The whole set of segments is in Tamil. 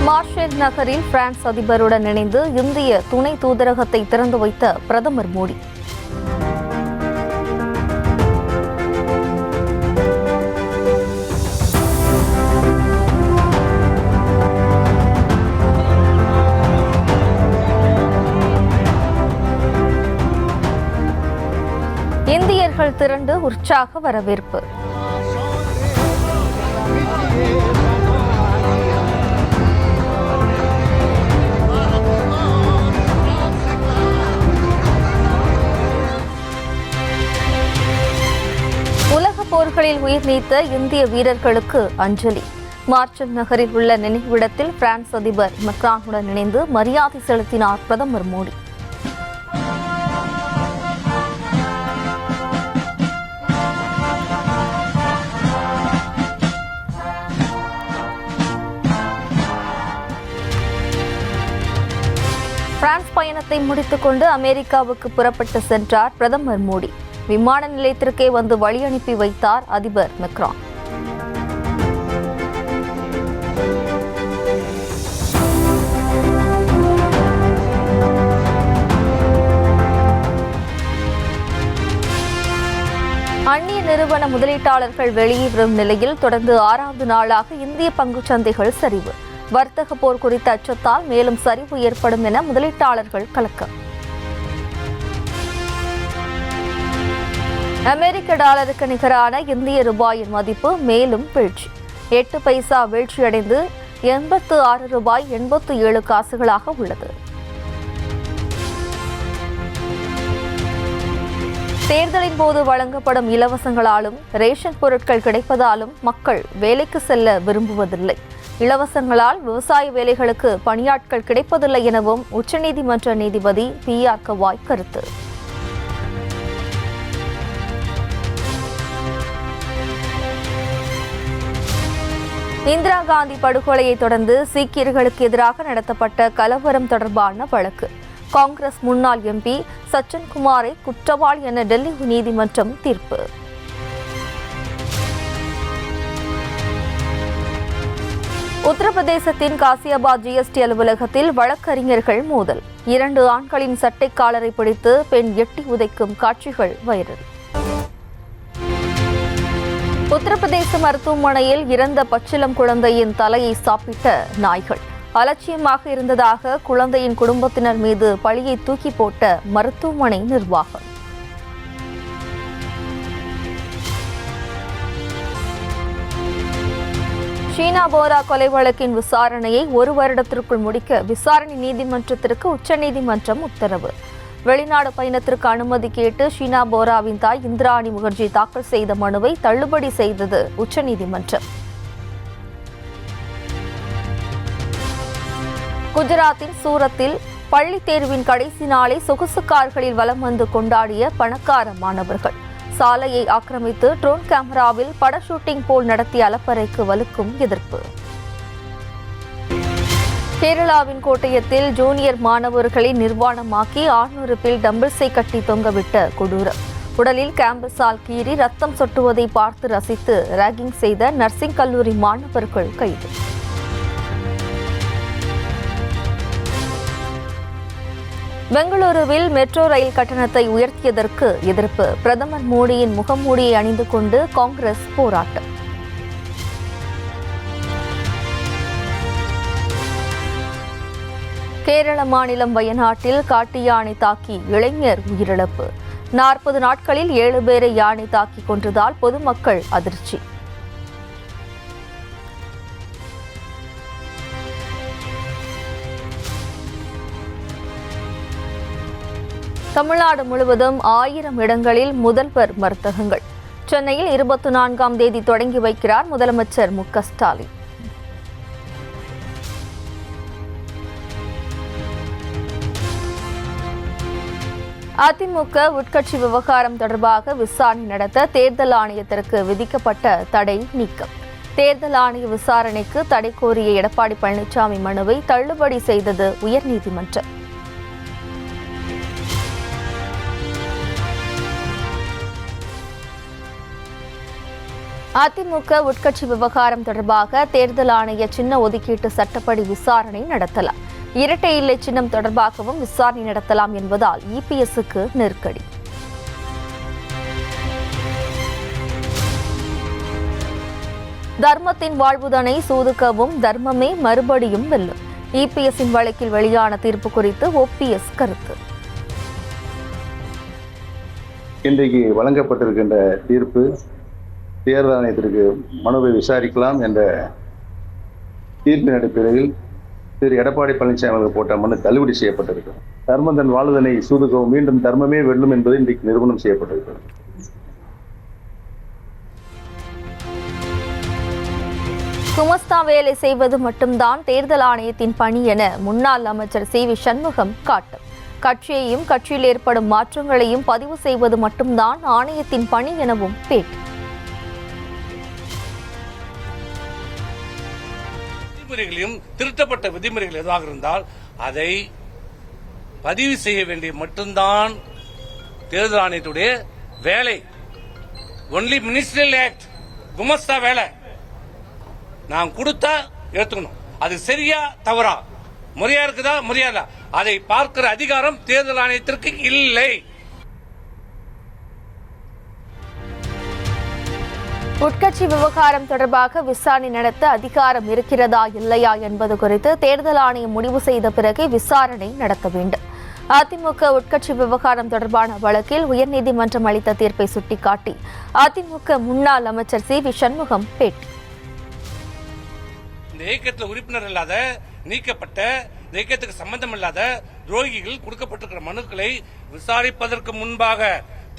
மார்ஷல் நகரில் பிரான்ஸ் அதிபருடன் இணைந்து இந்திய துணை தூதரகத்தை திறந்து வைத்த பிரதமர் மோடி. இந்தியர்கள் திரண்டு உற்சாக வரவேற்பு. உலகப் போர்களில் உயிர் நீத்த இந்திய வீரர்களுக்கு அஞ்சலி. மார்ஷல் நகரில் உள்ள நினைவிடத்தில் பிரான்ஸ் அதிபர் மெக்ரானுடன் இணைந்து மரியாதை செலுத்தினார் பிரதமர் மோடி. பிரான்ஸ் பயணத்தை முடித்துக் கொண்டு அமெரிக்காவுக்கு புறப்பட்டு சென்றார் பிரதமர் மோடி. விமான நிலையத்திற்கே வந்து வழி அனுப்பி வைத்தார் அதிபர் மெக்ரான். அந்நிய நிறுவன முதலீட்டாளர்கள் வெளியேறும் நிலையில் தொடர்ந்து 6வது நாளாக இந்திய பங்குச் சந்தைகள் சரிவு. வர்த்தக போர் குறித்த அச்சத்தால் மேலும் சரிவு ஏற்படும் என முதலீட்டாளர்கள் கலக்கம். அமெரிக்க டாலருக்கு நிகரான இந்திய ரூபாயின் மதிப்பு மேலும் வீழ்ச்சி. 8 பைசா வீழ்ச்சியடைந்து 86 ரூபாய் 87 காசுகளாக உள்ளது. தேர்தலின் போது வழங்கப்படும் இலவசங்களாலும் ரேஷன் பொருட்கள் கிடைப்பதாலும் மக்கள் வேலைக்கு செல்ல விரும்புவதில்லை. இலவசங்களால் விவசாய வேலைகளுக்கு பணியாட்கள் கிடைப்பதில்லை எனவும் உச்சநீதிமன்ற நீதிபதி PR கவாய் கருத்து. இந்திரா காந்தி படுகொலையை தொடர்ந்து சீக்கியர்களுக்கு எதிராக நடத்தப்பட்ட கலவரம் தொடர்பான வழக்கு. காங்கிரஸ் முன்னாள் MP சச்சின் குமாரை குற்றவாளி என டெல்லி நீதிமன்றம் தீர்ப்பு. உத்தரப்பிரதேசத்தின் காசியாபாத் GST அலுவலகத்தில் வழக்கறிஞர்கள் மோதல். 2 ஆண்களின் சட்டை காலரை பிடித்து பெண் எட்டி உதைக்கும் காட்சிகள் வைரல். உத்தரப்பிரதேச மருத்துவமனையில் இறந்த பச்சிளம் குழந்தையின் தலையை சாப்பிட்ட நாய்கள். அலட்சியமாக இருந்ததாக குழந்தையின் குடும்பத்தினர் மீது பழியை தூக்கி போட்ட மருத்துவமனை நிர்வாகம். ஷீனா போரா கொலை வழக்கின் விசாரணையை 1 வருடத்திற்குள் முடிக்க விசாரணை நீதிமன்றத்திற்கு உச்சநீதிமன்றம் உத்தரவு. வெளிநாடு பயணத்திற்கு அனுமதி கேட்டு ஷீனா போராவின் தாய் இந்திராணி முகர்ஜி தாக்கல் செய்த மனுவை தள்ளுபடி செய்தது உச்சநீதிமன்றம். குஜராத்தின் சூரத்தில் பள்ளி தேர்வின் கடைசி நாளை சொகுசு கார்களில் வலம் வந்து கொண்டாடிய பணக்கார மாணவர்கள். சாலையை ஆக்கிரமித்து ட்ரோன் கேமராவில் பட ஷூட்டிங் போல் நடத்திய அலப்பறைக்கு வலுக்கும் எதிர்ப்பு. கேரளாவின் கோட்டயத்தில் ஜூனியர் மாணவர்களை நிர்வாணமாக்கி ஆணுறுப்பில் டம்பிள்ஸை கட்டி தொங்கவிட்ட கொடூரம். உடலில் கேம்பஸால் கீறி ரத்தம் சொட்டுவதை பார்த்து ரசித்து ராகிங் செய்த நர்சிங் கல்லூரி மாணவர்கள் கைது. பெங்களூருவில் மெட்ரோ ரயில் கட்டணத்தை உயர்த்தியதற்கு எதிர்ப்பு. பிரதமர் மோடியின் முகமூடியை அணிந்து கொண்டு காங்கிரஸ் போராட்டம். கேரள மாநிலம் வயநாட்டில் காட்டு யானை தாக்கி இளைஞர் உயிரிழப்பு. 40 நாட்களில் 7 பேரை யானை தாக்கி கொன்றதால் பொதுமக்கள் அதிர்ச்சி. தமிழ்நாடு முழுவதும் 1000 இடங்களில் முதல்வர் மருந்தகங்கள். சென்னையில் 24ஆம் தேதி தொடங்கி வைக்கிறார் முதலமைச்சர் மு.க. ஸ்டாலின். அதிமுக உட்கட்சி விவகாரம் தொடர்பாக விசாரணை நடத்த தேர்தல் ஆணையத்திற்கு விதிக்கப்பட்ட தடை நீக்கம். தேர்தல் ஆணைய விசாரணைக்கு தடை கோரிய எடப்பாடி பழனிசாமி மனுவை தள்ளுபடி செய்தது உயர்நீதிமன்றம். அதிமுக உட்கட்சி விவகாரம் தொடர்பாக தேர்தல் ஆணைய சின்ன ஒதுக்கீட்டு சட்டப்படி விசாரணை நடத்தலாம். இரட்டை இலை சின்னம் தொடர்பாகவும் விசாரணை நடத்தலாம் என்பதால் இபிஎஸ்க்கு நெருக்கடி. தர்மத்தின் வாழ்வுதனை சூதுக்கவும் தர்மமே மறுபடியும் வெல்லும். இபிஎஸ்ஸின் வழக்கில் வெளியான தீர்ப்பு குறித்து ஓபிஎஸ் கருத்து. இன்றைக்கு வழங்கப்பட்டிருக்கின்ற தீர்ப்பு தேர்தல் ஆணையத்திற்கு மனுவை விசாரிக்கலாம் என்ற தீர்ப்பின் அடிப்படையில் திரு எடப்பாடி பழனிசாமி அவர்கள் போட்ட மனு தள்ளுபடி செய்யப்பட்டிருக்கிறது. தர்மந்தன் வாழ்வதனை சூதுக்கவும் மீண்டும் தர்மமே வெல்லும் என்பது இன்றைக்கு நிரூபணம் செய்யப்பட்டிருக்கிறது. குமஸ்தா வேலை செய்வது மட்டும்தான் தேர்தல் ஆணையத்தின் பணி என முன்னாள் அமைச்சர் சி.வி. சண்முகம் காட்டும். கட்சியையும் கட்சியில் ஏற்படும் மாற்றங்களையும் பதிவு செய்வது மட்டும்தான் ஆணையத்தின் பணி எனவும் பேட்டி. விதிமுறைகளையும் திருத்தப்பட்ட விதிமுறைகள் எதுவாக இருந்தால் அதை பதிவு செய்ய வேண்டிய மட்டும்தான் தேர்தல் ஆணையத்துடைய வேலை. ஒன்லி மினிஸ்ட்ரியல் ஆக்ட் குமஸ்தா வேலை. நான் கொடுத்தா எடுத்துக்கணும். அது சரியா தவறா, முறையா இருக்குதா முறையா, அதை பார்க்கிற அதிகாரம் தேர்தல் ஆணையத்திற்கு இல்லை. உட்கட்சி விவகாரம் தொடர்பாக விசாரணை நடத்த அதிகாரம் இருக்கிறதா இல்லையா என்பது குறித்து தேர்தல் ஆணையம் முடிவு செய்த பிறகு விசாரணை நடத்த வேண்டும். அதிமுக உட்கட்சி விவகாரம் தொடர்பான வழக்கில் உயர்நீதிமன்றம் அளித்த தீர்ப்பை சுட்டிக்காட்டி அதிமுக முன்னாள் அமைச்சர் சி.வி. சண்முகம் பேட்டி. இந்த இயக்கத்தில் உறுப்பினர் இல்லாத, நீக்கப்பட்ட, இந்த இயக்கத்துக்கு சம்பந்தம் இல்லாத துரோகிகள் கொடுக்கப்பட்டிருக்கிற மனுக்களை விசாரிப்பதற்கு முன்பாக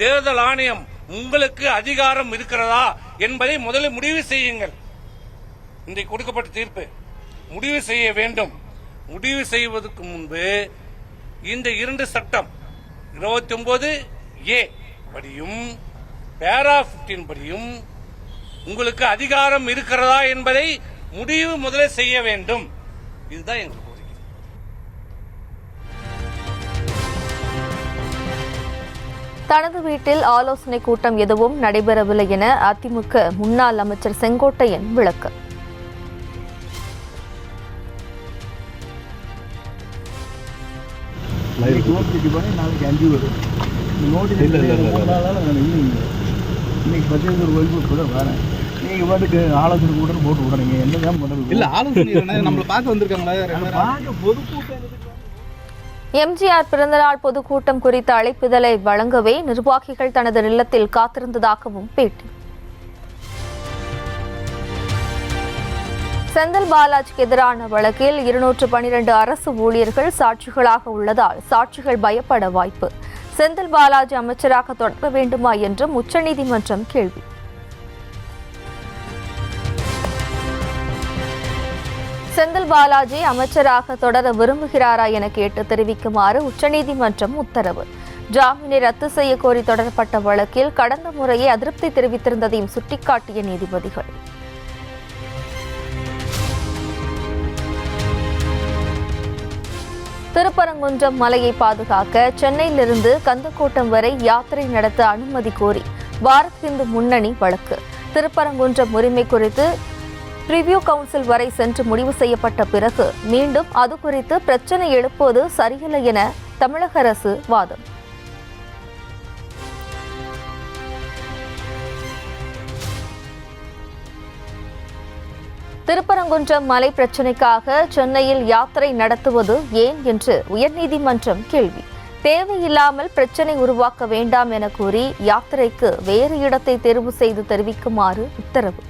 தேர்தல் ஆணையம் உங்களுக்கு அதிகாரம் இருக்கிறதா என்பதை முதலில் முடிவு செய்யுங்கள். இன்றைக்கு கொடுக்கப்பட்ட தீர்ப்பு முடிவு செய்ய வேண்டும். முடிவு செய்வதற்கு முன்பு இந்த 2 சட்டம் 29A படியும் பேரா 15 படியும் உங்களுக்கு அதிகாரம் இருக்கிறதா என்பதை முடிவு முதலில் செய்ய வேண்டும். இதுதான் எங்களுக்கு கோரிக்கை. தனது வீட்டில் ஆலோசனை கூட்டம் எதுவும் நடைபெறவில்லை என அதிமுக முன்னாள் அமைச்சர் செங்கோட்டையன் விளக்கம். நீங்க பாட்டுக்கு ஆலோசனை கூட்டம் போட்டு விடுறீங்க. என்னதான் பண்ணுறது? இல்ல ஆலோசனை நம்மள பார்க்க வந்திருக்காங்களா? பொதுக்கூட்டம். எம்ஜிஆர் பிறந்தநாள் பொதுக்கூட்டம் குறித்த அழைப்பிதழை வழங்கவே நிர்வாகிகள் தனது இல்லத்தில் காத்திருந்ததாகவும் பேட்டி. செந்தில் பாலாஜிக்கு எதிரான வழக்கில் 212 அரசு ஊழியர்கள் சாட்சிகளாக உள்ளதால் சாட்சிகள் பயப்பட வாய்ப்பு. செந்தில் பாலாஜி அமைச்சராக தொடர வேண்டுமா என்றும் உச்சநீதிமன்றம் கேள்வி. செந்தில் பாலாஜி அமைச்சராக தொடர விரும்புகிறாரா என கேட்டு தெரிவிக்குமாறு உச்சநீதிமன்றம் உத்தரவு. ஜாமீனை ரத்து செய்ய கோரி தொடரப்பட்ட வழக்கில் கடந்த முறையே அதிருப்தி தெரிவித்திருந்ததையும் சுட்டிக்காட்டிய நீதிபதிகள். திருப்பரங்குன்றம் மலையை பாதுகாக்க சென்னையிலிருந்து கந்தக்கோட்டம் வரை யாத்திரை நடத்த அனுமதி கோரி பாரத் இந்து முன்னணி வழக்கு. திருப்பரங்குன்றம் உரிமை குறித்து ரிவ்யூ கவுன்சில் வரை சென்று முடிவு செய்யப்பட்ட பிறகு மீண்டும் அது குறித்து பிரச்சனை எழுப்புவது சரியில்லை என தமிழக அரசு வாதம். திருப்பரங்குன்றம் மலை பிரச்சினைக்காக சென்னையில் யாத்திரை நடத்துவது ஏன் என்று உயர்நீதிமன்றம் கேள்வி. தேவையில்லாமல் பிரச்சனை உருவாக்க வேண்டாம் என கூறி யாத்திரைக்கு வேறு இடத்தை தேர்வு செய்து தெரிவிக்குமாறு உத்தரவு.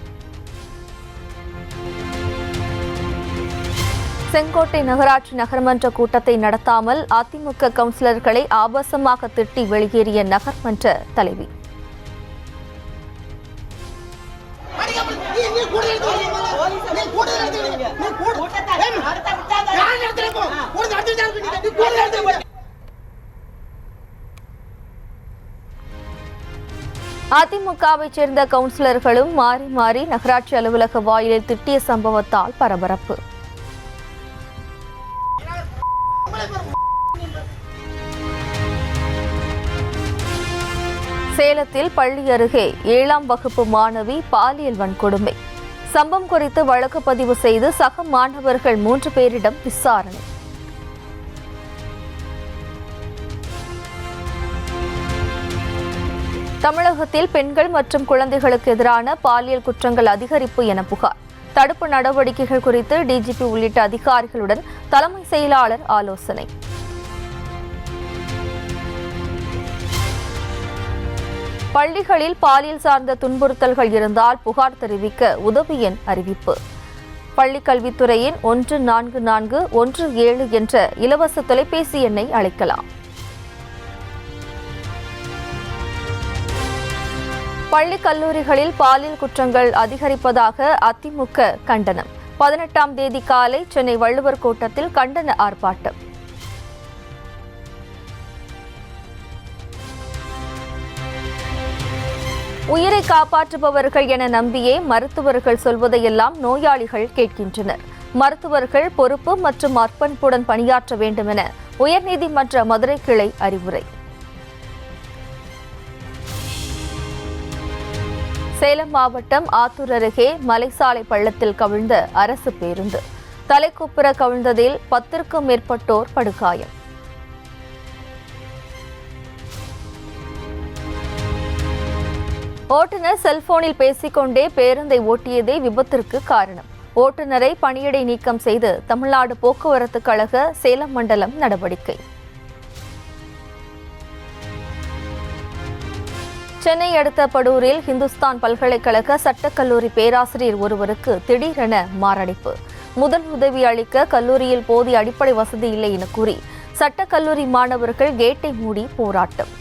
செங்கோட்டை நகராட்சி நகர்மன்ற கூட்டத்தை நடத்தாமல் அதிமுக கவுன்சிலர்களை ஆபாசமாக திட்டி வெளியேறிய நகர்மன்ற தலைவி. அதிமுகவைச் சேர்ந்த கவுன்சிலர்களும் மாறி மாறி நகராட்சி அலுவலக வாயிலில் திட்டிய சம்பவத்தால் பரபரப்பு. சேலத்தில் பள்ளி அருகே 7ஆம் வகுப்பு மாணவி பாலியல் வன்கொடுமை. சம்பவம் குறித்து வழக்கு பதிவு செய்து சக மாணவர்கள் 3 பேரிடம் விசாரணை. தமிழகத்தில் பெண்கள் மற்றும் குழந்தைகளுக்கு எதிரான பாலியல் குற்றங்கள் அதிகரிப்பு என புகார். தடுப்பு நடவடிக்கைகள் குறித்து டிஜிபி உள்ளிட்ட அதிகாரிகளுடன் தலைமை செயலாளர் ஆலோசனை. பள்ளிகளில் பாலியல் சார்ந்த துன்புறுத்தல்கள் இருந்தால் புகார் தெரிவிக்க உதவி எண் அறிவிப்பு. பள்ளிக் கல்வித்துறையின் 144117 என்ற இலவச தொலைபேசி எண்ணை அழைக்கலாம். பள்ளி கல்லூரிகளில் பாலியல் குற்றங்கள் அதிகரிப்பதாக அதிமுக கண்டனம். 18ஆம் தேதி காலை சென்னை வள்ளுவர் கோட்டத்தில் கண்டன ஆர்ப்பாட்டம். உயிரை காப்பாற்றுபவர்கள் என நம்பியே மருத்துவர்கள் சொல்வதையெல்லாம் நோயாளிகள் கேட்கின்றனர். மருத்துவர்கள் பொறுப்பு மற்றும் அர்ப்பணிப்புடன் பணியாற்ற வேண்டும் என உயர்நீதிமன்ற மதுரை கிளை அறிவுரை. சேலம் மாவட்டம் ஆத்தூர் அருகே மலைசாலை பள்ளத்தில் கவிழ்ந்த அரசு பேருந்து. தலைக்குப்புற கவிழ்ந்ததில் 10க்கும் மேற்பட்டோர் படுகாயம். ஓட்டுநர் செல்போனில் பேசிக்கொண்டே பேருந்தை ஓட்டியதே விபத்திற்கு காரணம். ஓட்டுநரை பணியிடை நீக்கம் செய்து தமிழ்நாடு போக்குவரத்து கழக சேலம் மண்டலம் நடவடிக்கை. சென்னை அடுத்த படூரில் இந்துஸ்தான் பல்கலைக்கழக சட்டக்கல்லூரி பேராசிரியர் ஒருவருக்கு திடீரென மாரடைப்பு. முதல் உதவி அளிக்க கல்லூரியில் போதிய அடிப்படை வசதி இல்லை என கூறி சட்டக்கல்லூரி மாணவர்கள் கேட்டை மூடி போராட்டம்.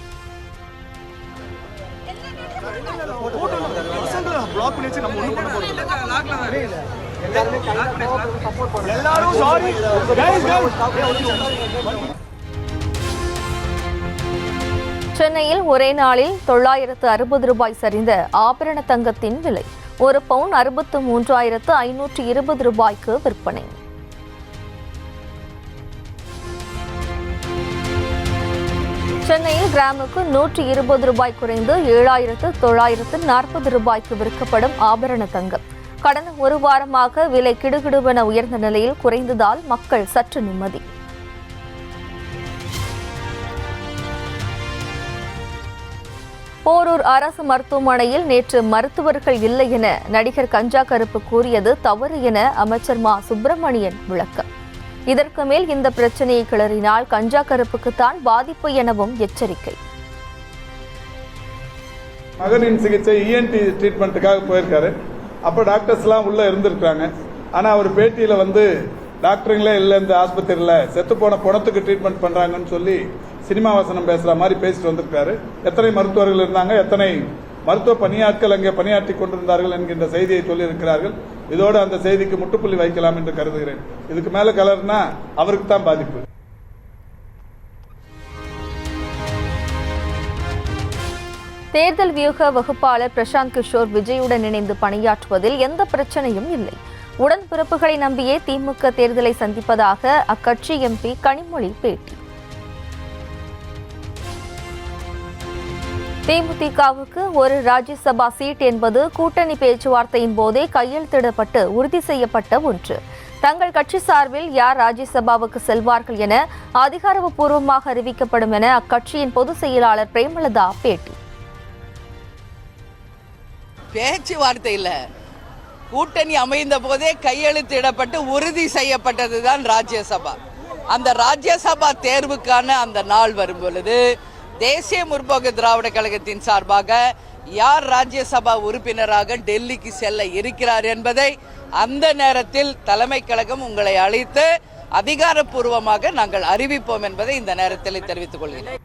சென்னையில் ஒரே நாளில் 960 ரூபாய் சரிந்த ஆபரண தங்கத்தின் விலை. ஒரு பவுன் 63,520 ரூபாய்க்கு விற்பனை. சென்னையில் கிராமுக்கு 120 ரூபாய் குறைந்து 7,940 ரூபாய்க்கு விற்கப்படும் ஆபரண தங்கம் கடந்த ஒரு வாரமாக விலை கிடுகிடுவென உயர்ந்த நிலையில் குறைந்ததால் மக்கள் சற்று நிம்மதி. போரூர் அரசு மருத்துவமனையில் நேற்று மருத்துவர்கள் இல்லை என நடிகர் கஞ்சா கருப்பு கூறியது தவறு என அமைச்சர் மா சுப்பிரமணியன் விளக்கம். இதற்கு மேல் இந்த பிரச்சனையை கிளறினால் கஞ்சா கருப்புக்குத்தான் பாதிப்பு எனவும் எச்சரிக்கை. மகனின் சிகிச்சை இஎன்டி ட்ரீட்மெண்ட்டுக்காக போயிருக்காரு. அப்போ டாக்டர்ஸ்லாம் உள்ள இருந்திருக்காங்க. ஆனால் அவர் பேட்டியில் டாக்டருங்களே இல்லை இந்த ஆஸ்பத்திரியில் செத்து போன பணத்துக்கு ட்ரீட்மெண்ட் பண்ணுறாங்கன்னு சொல்லி சினிமா வசனம் பேசுகிற மாதிரி பேசிட்டு வந்திருக்காரு. எத்தனை மருத்துவர்கள் இருந்தாங்க, எத்தனை மருத்துவ பணியாட்கள் அங்கே பணியாற்றி கொண்டிருந்தார்கள் என்கின்ற செய்தியை சொல்லியிருக்கிறார்கள். இதோடு அந்த செய்திக்கு முற்றுப்புள்ளி வைக்கலாம் என்று கருதுகிறேன். இதுக்கு மேல கலர்னா அவருக்கு தான் பாதிப்பு. தேர்தல் வியூக வகுப்பாளர் பிரசாந்த் கிஷோர் விஜயுடன் இணைந்து பணியாற்றுவதில் எந்த பிரச்சனையும் இல்லை. உடன்பிறப்புகளை நம்பியே திமுக தேர்தலை சந்திப்பதாக அக்கட்சி எம்பி கனிமொழி பேட்டி. தேமுதிகவுக்கு ஒரு ராஜ்யசபா சீட் என்பது கூட்டணி பேச்சுவார்த்தையின் போதே கையெழுத்திடப்பட்டு உறுதி செய்யப்பட்ட ஒன்று. தங்கள் கட்சி சார்பில் யார் ராஜ்யசபாவுக்கு செல்வார்கள் என அதிகாரப்பூர்வமாக அறிவிக்கப்படும் என அக்கட்சியின் பொதுச் செயலாளர் பிரேமலதா பேட்டி. பேச்சுவார்த்தை இல்ல, கூட்டணி அமைந்த போதே கையெழுத்திடப்பட்டு உறுதி செய்யப்பட்டதுதான் ராஜ்யசபா. அந்த ராஜ்யசபா தேர்வுக்கான அந்த நாள் வரும் பொழுது தேசிய முற்போக்கு திராவிட கழகத்தின் சார்பாக யார் ராஜ்யசபா உறுப்பினராக டெல்லிக்கு செல்ல இருக்கிறார் என்பதை அந்த நேரத்தில் தலைமை கழகம் உங்களை அழைத்து அதிகாரப்பூர்வமாக நாங்கள் அறிவிப்போம் என்பதை இந்த நேரத்தில் தெரிவித்துக் கொள்கிறேன்.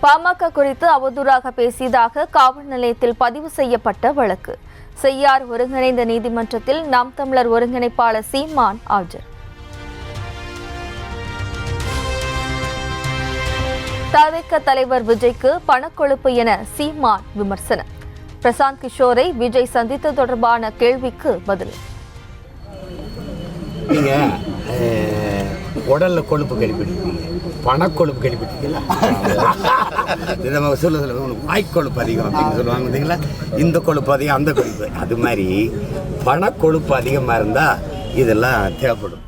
பாமக குறித்து அவதூறாக பேசியதாக காவல் நிலையத்தில் பதிவு செய்யப்பட்ட வழக்கு. செய்யார் ஒருங்கிணைந்த நீதிமன்றத்தில் நாம் தமிழர் ஒருங்கிணைப்பாளர் சீமான் ஆஜர். தவிக தலைவர் விஜய்க்கு பணக்கொழுப்பு என சீமான் விமர்சனம். பிரசாந்த் கிஷோரை விஜய் சந்தித்தது தொடர்பான கேள்விக்கு பதில். நீங்க உடல்ல கொழுப்பு கழிப்பிட்டீங்க, பணக்கொழுப்பு கழிப்பிட்டீங்களா? நம்ம சொல்லுறது வாய்க்கொழுப்பு அதிகம் அப்படின்னு சொல்லுவாங்க பார்த்தீங்களா? இந்த கொழுப்பு அதிகம், அந்த கொழுப்பு, அது மாதிரி பணக்கொழுப்பு அதிகமாக இருந்தால் இதெல்லாம் தேவைப்படும்.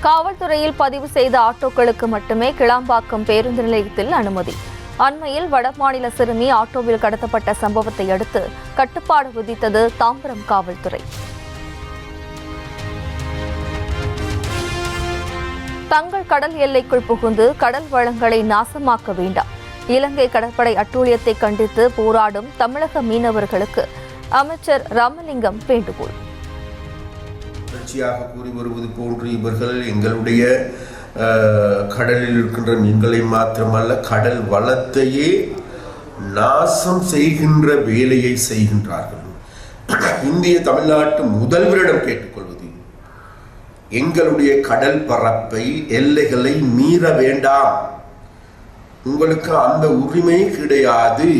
காவல்துறையில் பதிவு செய்த ஆட்டோக்களுக்கு மட்டுமே கிளாம்பாக்கம் பேருந்து நிலையத்தில் அனுமதி. அண்மையில் வடமாநில சிறுமி ஆட்டோவில் கடத்தப்பட்ட சம்பவத்தை அடுத்து கட்டுப்பாடு விதித்தது தாம்பரம் காவல்துறை. தங்கள் கடல் எல்லைக்குள் புகுந்து கடல் வளங்களை நாசமாக்க வேண்டாம். இலங்கை கடற்படை அட்டூழியத்தை கண்டித்து போராடும் தமிழக மீனவர்களுக்கு அமைச்சர் ராமலிங்கம் வேண்டுகோள். தொடர்ச்சியாக கூறி வருவது போன்று இவர்கள் எங்களுடைய கடலில் இருக்கின்ற மீன்களை மாத்திரமல்ல கடல் வளத்தையே நாசம் செய்கின்ற வேலையை செய்கின்றார்கள். இந்திய தமிழ்நாட்டு முதல்வரிடம் கேட்டுக்கொள்வது, எங்களுடைய கடல் பரப்பை எல்லைகளை மீற வேண்டாம், உங்களுக்கு அந்த உரிமை கிடையாது.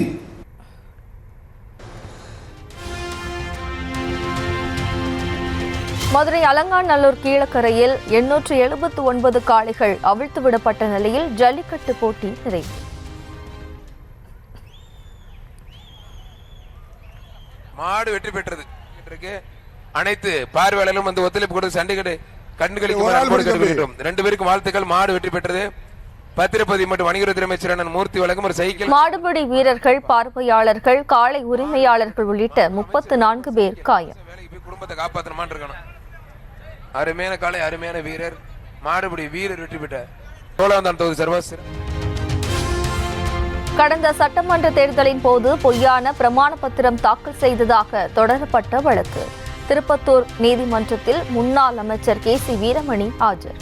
மதுரை அலங்காநல்லூர் கீழக்கரையில் 879 காளைகள் அவிழ்த்து விடப்பட்ட நிலையில் ஜல்லிக்கட்டு போட்டி நிறைவு. மாடு வெற்றி பெற்றது. அனைத்து பார்வையாளர்களும் வந்து ஒத்துழைப்பு கொடுத்து சண்டைகளை கண்டுகளிக்கும் 2 பேருக்கும் வாழ்த்துக்கள். மாடு வெற்றி பெற்றது. பத்திரப்பதிவு மற்றும் வணிகத்துறை அமைச்சர் அண்ணன் மூர்த்தி வழங்கும் ஒரு சைக்கிள். மாடுபிடி வீரர்கள், பார்வையாளர்கள், காளை உரிமையாளர்கள் உள்ளிட்ட 34 பேர் காயம். குடும்பத்தை காப்பாற்றணுமான் இருக்கணும். அருமையான காளை, அருமையான வீரர், மாடுபிடி வீரர் வெற்றி பெற்ற சோழவந்தான் தொகுதி சர்வசிற. கடந்த சட்டமன்ற தேர்தலின் போது பொய்யான பிரமாண பத்திரம் தாக்கல் செய்ததாக தொடரப்பட்ட வழக்கு. திருப்பத்தூர் நீதிமன்றத்தில் முன்னாள் அமைச்சர் KC வீரமணி ஆஜர்.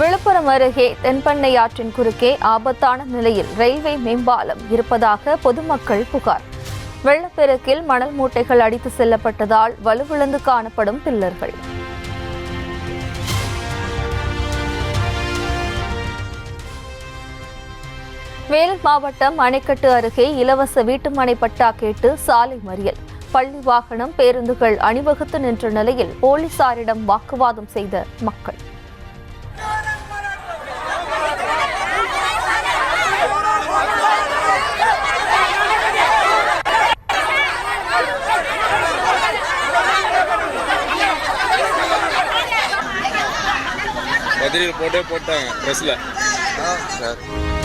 விழுப்புரம் அருகே தென்பெண்ணை ஆற்றின் குறுக்கே ஆபத்தான நிலையில் ரயில்வே மேம்பாலம் இருப்பதாக பொதுமக்கள் புகார். வெள்ளப்பெருக்கில் மணல் மூட்டைகள் அடித்து செல்லப்பட்டதால் வலுவிழந்து காணப்படும் பில்லர்கள். வேலூர் மாவட்டம் அணைக்கட்டு அருகே இலவச வீட்டுமனை பட்டா கேட்டு சாலை மறியல். பள்ளி வாகனம், பேருந்துகள் அணிவகுத்து நின்ற நிலையில் போலீசாரிடம் வாக்குவாதம் செய்த மக்கள். போட்டாங்க ட்ரெஸ்ல.